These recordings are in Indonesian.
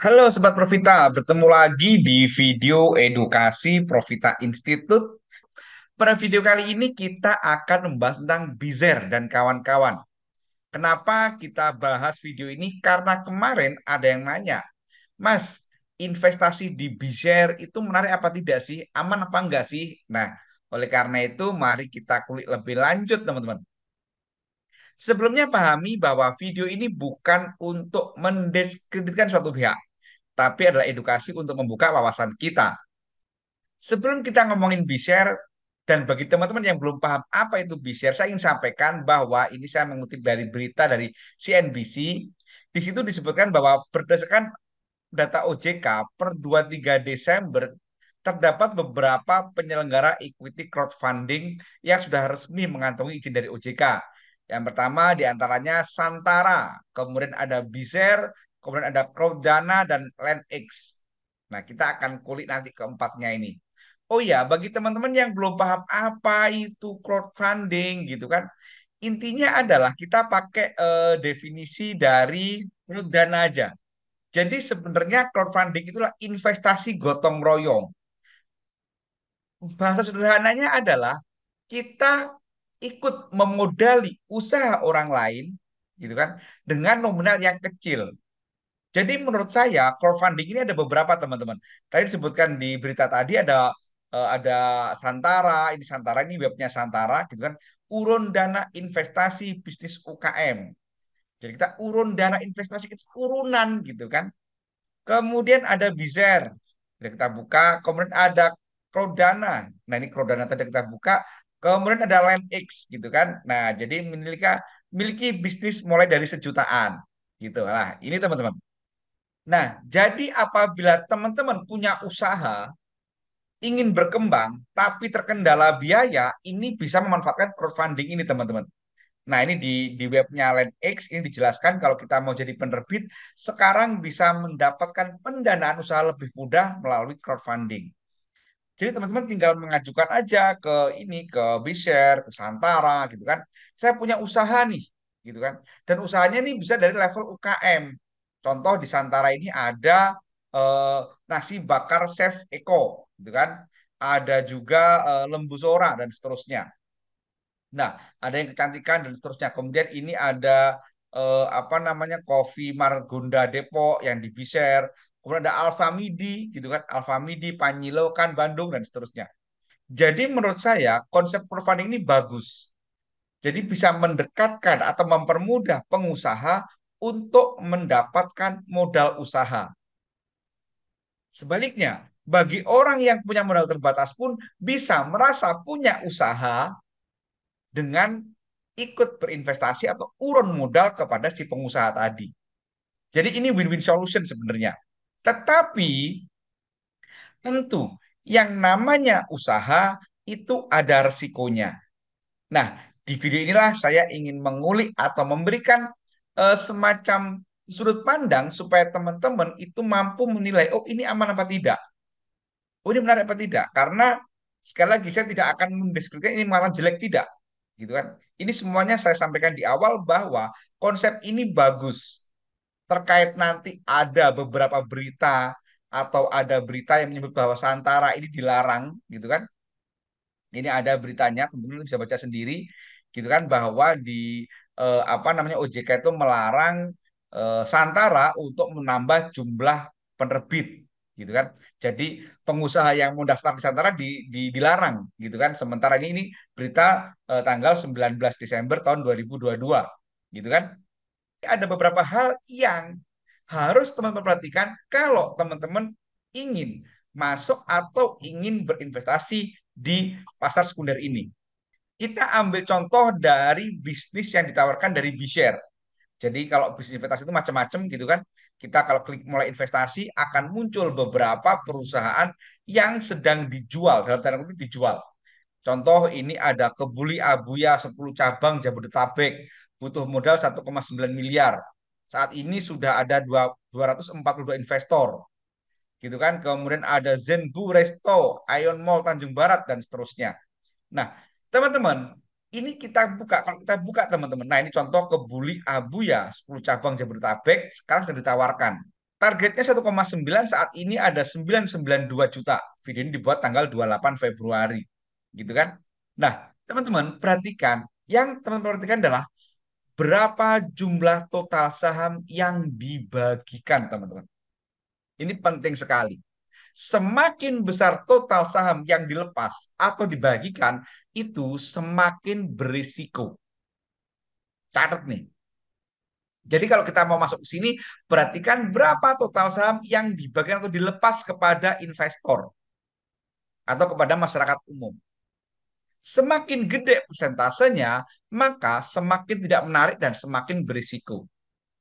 Halo Sobat Profita, bertemu lagi di video edukasi Profita Institute. Pada video kali ini kita akan membahas tentang Bizer dan kawan-kawan. Kenapa kita bahas video ini? Karena kemarin ada yang nanya, Mas, investasi di Bizer itu menarik apa tidak sih? Aman apa enggak sih? Nah, oleh karena itu mari kita kulik lebih lanjut teman-teman. Sebelumnya pahami bahwa video ini bukan untuk mendiskreditkan suatu pihak, tapi adalah edukasi untuk membuka wawasan kita. Sebelum kita ngomongin B-share, dan bagi teman-teman yang belum paham apa itu B-share, saya ingin sampaikan bahwa ini saya mengutip dari berita dari CNBC. Di situ disebutkan bahwa berdasarkan data OJK per 23 Desember terdapat beberapa penyelenggara equity crowdfunding yang sudah resmi mengantongi izin dari OJK. Yang pertama diantaranya Santara, kemudian ada Bizer, kemudian ada Crowdana dan LendX. Nah, kita akan kulik nanti keempatnya ini. Oh ya, bagi teman-teman yang belum paham apa itu crowdfunding gitu kan, intinya adalah kita pakai definisi dari Crowdana aja. Jadi sebenarnya crowdfunding itulah investasi gotong royong. Bahasa sederhananya adalah kita ikut memodali usaha orang lain gitu kan dengan nominal yang kecil. Jadi menurut saya crowdfunding ini ada beberapa teman-teman. Tadi disebutkan di berita tadi ada Santara, ini webnya Santara gitu kan. Urun dana investasi bisnis UKM. Jadi kita urun dana investasi kita urunan gitu kan. Kemudian ada Bizer, sudah kita buka. Kemudian ada Crodana. Nah ini Crodana tadi kita buka. Kemudian ada LendX gitu kan. Nah jadi miliki bisnis mulai dari sejutaan gitu. Nah ini teman-teman. Nah jadi apabila teman-teman punya usaha ingin berkembang tapi terkendala biaya, ini bisa memanfaatkan crowdfunding ini teman-teman. Nah, ini di webnya LendX ini dijelaskan kalau kita mau jadi penerbit, sekarang bisa mendapatkan pendanaan usaha lebih mudah melalui crowdfunding. Jadi teman-teman tinggal mengajukan aja ke Bishare, ke Santara gitu kan. Saya punya usaha nih, gitu kan. Dan usahanya nih bisa dari level UKM. Contoh di Santara ini ada nasi bakar Chef Eko, gitu kan. Ada juga lembu sora dan seterusnya. Nah, ada yang kecantikan dan seterusnya. Kemudian ini ada apa namanya Coffee Margonda Depok yang di Bishare. Kemudian ada Alfamidi gitu kan, Alfamidi, Panyilokan, Bandung dan seterusnya. Jadi menurut saya konsep crowdfunding ini bagus. Jadi bisa mendekatkan atau mempermudah pengusaha untuk mendapatkan modal usaha. Sebaliknya, bagi orang yang punya modal terbatas pun bisa merasa punya usaha dengan ikut berinvestasi atau urun modal kepada si pengusaha tadi. Jadi ini win-win solution sebenarnya. Tetapi tentu yang namanya usaha itu ada resikonya. Nah, di video inilah saya ingin mengulik atau memberikan semacam sudut pandang supaya teman-teman itu mampu menilai, oh ini aman apa tidak, oh ini menarik apa tidak. Karena sekali lagi saya tidak akan mendeskripsikan ini malah jelek tidak, gitu kan. Ini semuanya saya sampaikan di awal bahwa konsep ini bagus. Terkait nanti ada beberapa berita atau ada berita yang menyebut bahwa Santara ini dilarang, gitu kan. Ini ada beritanya, teman-teman bisa baca sendiri, gitu kan, bahwa di apa namanya OJK itu melarang Santara untuk menambah jumlah penerbit, gitu kan. Jadi pengusaha yang mau daftar di Santara dilarang, gitu kan. Sementara ini berita tanggal 19 Desember tahun 2022, gitu kan. Ada beberapa hal yang harus teman-teman perhatikan kalau teman-teman ingin masuk atau ingin berinvestasi di pasar sekunder ini. Kita ambil contoh dari bisnis yang ditawarkan dari B-Share. Jadi kalau bisnis investasi itu macam-macam gitu kan. Kita kalau klik mulai investasi akan muncul beberapa perusahaan yang sedang dijual, dalam tanda kutip dijual. Contoh ini ada Kebuli Abuya 10 cabang Jabodetabek, butuh modal 1,9 miliar. Saat ini sudah ada 242 investor, gitu kan. Kemudian ada Zenbu Resto, Ion Mall Tanjung Barat dan seterusnya. Nah, teman-teman, ini kita buka, kalau kita buka teman-teman. Nah, ini contoh Kebuli Abuya 10 cabang Jabodetabek sekarang sudah ditawarkan. targetnya 1,9, saat ini ada 992 juta. Video ini dibuat tanggal 28 Februari. Gitu kan? Nah, teman-teman perhatikan, yang teman-teman perhatikan adalah berapa jumlah total saham yang dibagikan, teman-teman. Ini penting sekali. Semakin besar total saham yang dilepas atau dibagikan, itu semakin berisiko. Catat nih. Jadi kalau kita mau masuk ke sini, perhatikan berapa total saham yang dibagikan atau dilepas kepada investor atau kepada masyarakat umum. Semakin gede persentasenya, maka semakin tidak menarik dan semakin berisiko.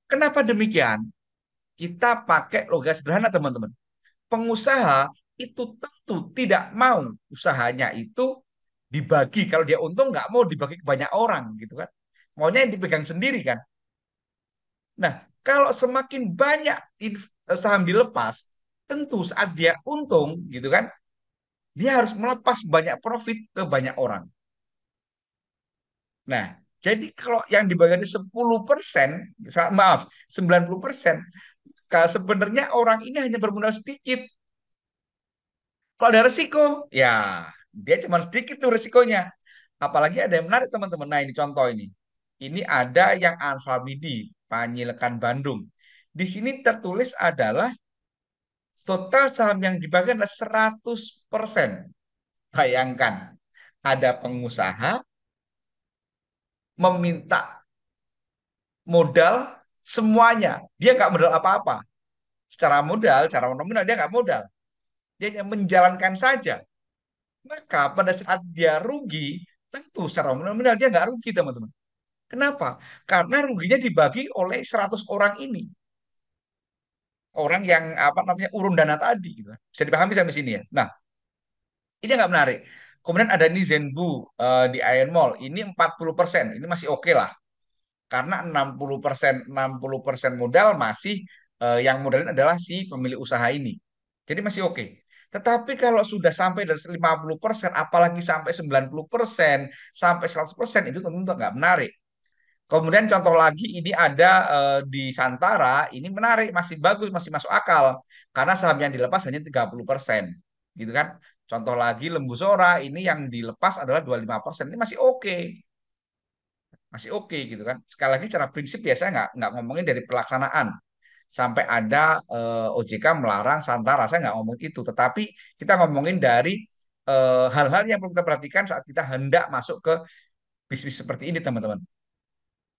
Kenapa demikian? Kita pakai logika sederhana, teman-teman. Pengusaha itu tentu tidak mau usahanya itu dibagi. Kalau dia untung, nggak mau dibagi ke banyak orang, gitu kan. Maunya yang dipegang sendiri kan. Nah, kalau semakin banyak saham dilepas, tentu saat dia untung, gitu kan, dia harus melepas banyak profit ke banyak orang. Nah, jadi kalau yang dibagikan 10%, maaf, 90%, sebenarnya orang ini hanya bermodal sedikit. Kalau ada resiko, ya dia cuma sedikit tuh resikonya. Apalagi ada yang menarik, teman-teman. Nah, ini contoh ini. Ini ada yang Alfamidi, Panyilekan Bandung. Di sini tertulis adalah total saham yang dibagikan adalah 100%. Bayangkan, ada pengusaha meminta modal semuanya. Dia nggak modal apa-apa. Secara modal, secara nominal dia nggak modal. Dia hanya menjalankan saja. Maka pada saat dia rugi, tentu secara nominal dia nggak rugi, teman-teman. Kenapa? Karena ruginya dibagi oleh 100 orang ini. Orang yang apa namanya urun dana tadi gitu. Bisa dipahami sampai sini ya. Nah, ini nggak menarik. Kemudian ada nih Zenbu di Iron Mall. Ini 40%. Ini masih oke lah. Karena 60% modal masih yang modalin adalah si pemilik usaha ini. Jadi masih oke. Tetapi kalau sudah sampai dari 50%, apalagi sampai 90%, sampai 100%, itu tentu nggak menarik. Kemudian contoh lagi ini ada di Santara, ini menarik, masih bagus, masih masuk akal. Karena saham yang dilepas hanya 30%. Gitu kan. Contoh lagi Lembu Sora, ini yang dilepas adalah 25%. Ini masih oke. Masih oke gitu kan. Sekali lagi secara prinsip ya saya nggak ngomongin dari pelaksanaan. Sampai ada OJK melarang Santara, saya nggak ngomong itu. Tetapi kita ngomongin dari hal-hal yang perlu kita perhatikan saat kita hendak masuk ke bisnis seperti ini, teman-teman.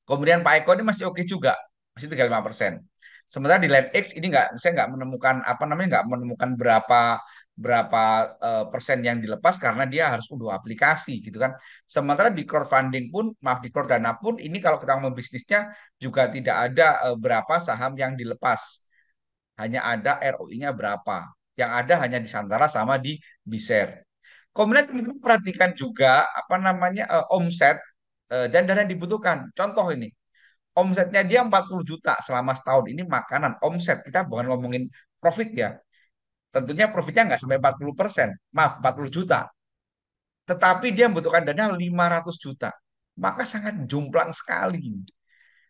Kemudian Pak Eko ini masih oke juga, masih 35%. Sementara di Line X ini nggak, saya nggak menemukan apa namanya, nggak menemukan berapa berapa persen yang dilepas karena dia harus unduh aplikasi gitu kan. Sementara di crowdfunding pun, maaf di Cordana pun ini kalau kita ngomong bisnisnya juga tidak ada berapa saham yang dilepas, hanya ada ROI-nya berapa. Yang ada hanya di Santara sama di Biser. Kemudian teman-teman perhatikan juga apa namanya omset dan dana yang dibutuhkan. Contoh ini, omsetnya dia 40 juta selama setahun ini makanan. Omset, kita bukan ngomongin profit ya. Tentunya profitnya nggak sampai 40%. Maaf, 40 juta. Tetapi dia membutuhkan dana 500 juta. Maka sangat jomplang sekali.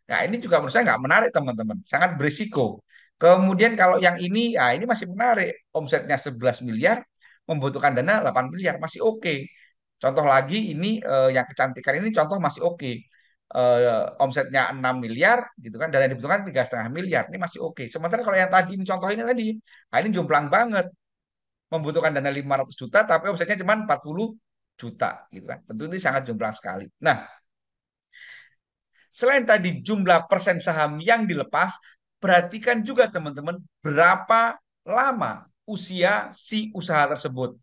Nah, ini juga menurut saya nggak menarik, teman-teman. Sangat berisiko. Kemudian kalau yang ini, ya ini masih menarik. Omsetnya 11 miliar, membutuhkan dana 8 miliar, masih oke. Contoh lagi ini yang kecantikan ini contoh masih oke. Omsetnya 6 miliar gitu kan, dan yang dibutuhkan 3,5 miliar. Ini masih oke. Sementara kalau yang tadi ini contoh ini tadi, nah ini jomplang banget. Membutuhkan dana 500 juta tapi omsetnya cuma 40 juta gitu kan. Tentu ini sangat jomplang sekali. Nah, selain tadi jumlah persen saham yang dilepas, perhatikan juga teman-teman berapa lama usia si usaha tersebut.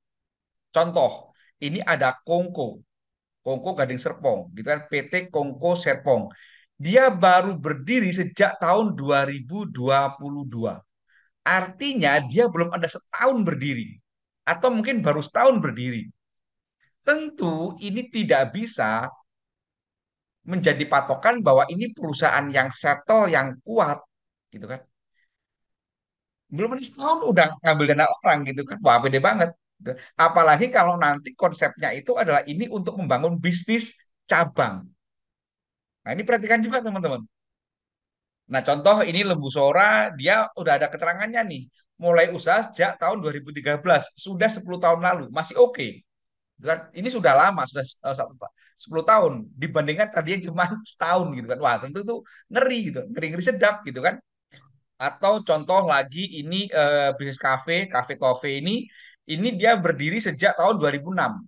Contoh, ini ada Kongko, Kongko Gading Serpong, gitu kan, PT Kongko Serpong. Dia baru berdiri sejak tahun 2022. Artinya dia belum ada setahun berdiri. Atau mungkin baru setahun berdiri. Tentu ini tidak bisa menjadi patokan bahwa ini perusahaan yang settle, yang kuat, gitu kan. Belum ada setahun udah ngambil dana orang gitu kan. Wah, pede banget. Gitu. Apalagi kalau nanti konsepnya itu adalah ini untuk membangun bisnis cabang. Nah, ini perhatikan juga teman-teman. Nah, contoh ini Lembu Sora, dia udah ada keterangannya nih. Mulai usaha sejak tahun 2013, sudah 10 tahun lalu, masih oke. Gitu kan? Ini sudah lama, sudah 10 tahun dibandingkan tadinya cuma setahun gitu kan. Wah, tentu itu ngeri gitu, ngeri-ngeri sedap gitu kan. Atau contoh lagi ini bisnis kafe Tofe ini dia berdiri sejak tahun 2006.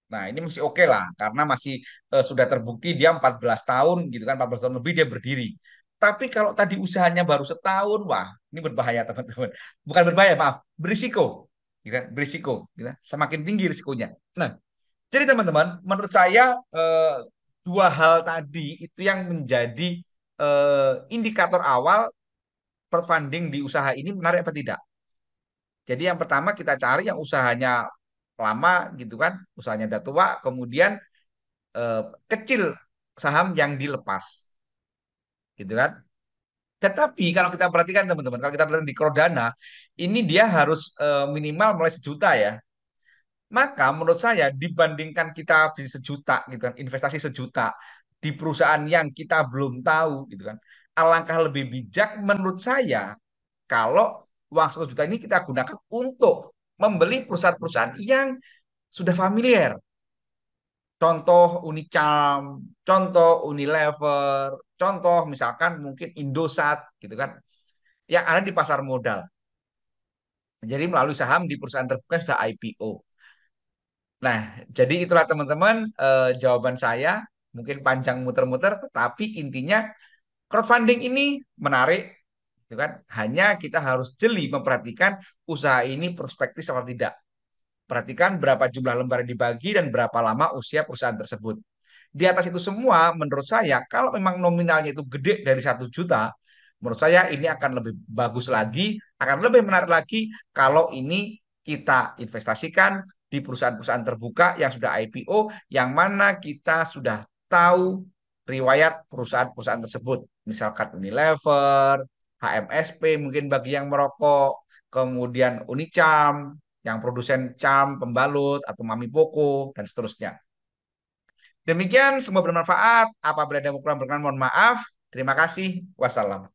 Nah, ini masih oke lah karena masih sudah terbukti dia 14 tahun gitu kan, 14 tahun lebih dia berdiri. Tapi kalau tadi usahanya baru setahun, wah, ini berbahaya teman-teman. Bukan berbahaya, maaf, berisiko. Gitu kan? Berisiko, gitu kan? Semakin tinggi risikonya. Nah, jadi teman-teman, menurut saya dua hal tadi itu yang menjadi indikator awal crowdfunding di usaha ini menarik apa tidak. Jadi yang pertama kita cari yang usahanya lama gitu kan, usahanya udah tua, kemudian eh, kecil saham yang dilepas, gitu kan. Tetapi kalau kita perhatikan teman-teman, kalau kita perhatikan di Crodana, ini dia harus minimal mulai 1 juta ya. Maka menurut saya dibandingkan kita beli 1 juta gitu kan, investasi 1 juta di perusahaan yang kita belum tahu gitu kan, alangkah lebih bijak menurut saya kalau uang 1 juta ini kita gunakan untuk membeli perusahaan-perusahaan yang sudah familiar. Contoh Unicam, contoh Unilever, contoh misalkan mungkin Indosat gitu kan, yang ada di pasar modal. Jadi melalui saham di perusahaan terbuka yang sudah IPO. Nah, jadi itulah teman-teman jawaban saya. Mungkin panjang muter-muter, tetapi intinya crowdfunding ini menarik, gitu kan? Hanya kita harus jeli memperhatikan usaha ini prospektif atau tidak. Perhatikan berapa jumlah lembar yang dibagi dan berapa lama usia perusahaan tersebut. Di atas itu semua, menurut saya, kalau memang nominalnya itu gede dari 1 juta, menurut saya ini akan lebih bagus lagi, akan lebih menarik lagi kalau ini kita investasikan di perusahaan-perusahaan terbuka yang sudah IPO, yang mana kita sudah tahu riwayat perusahaan-perusahaan tersebut. Misalkan Unilever, HMSP mungkin bagi yang merokok, kemudian Unicam, yang produsen cam, pembalut, atau Mami Poko, dan seterusnya. Demikian, semoga bermanfaat. Apabila ada yang kurang berkenan, mohon maaf. Terima kasih. Wassalam.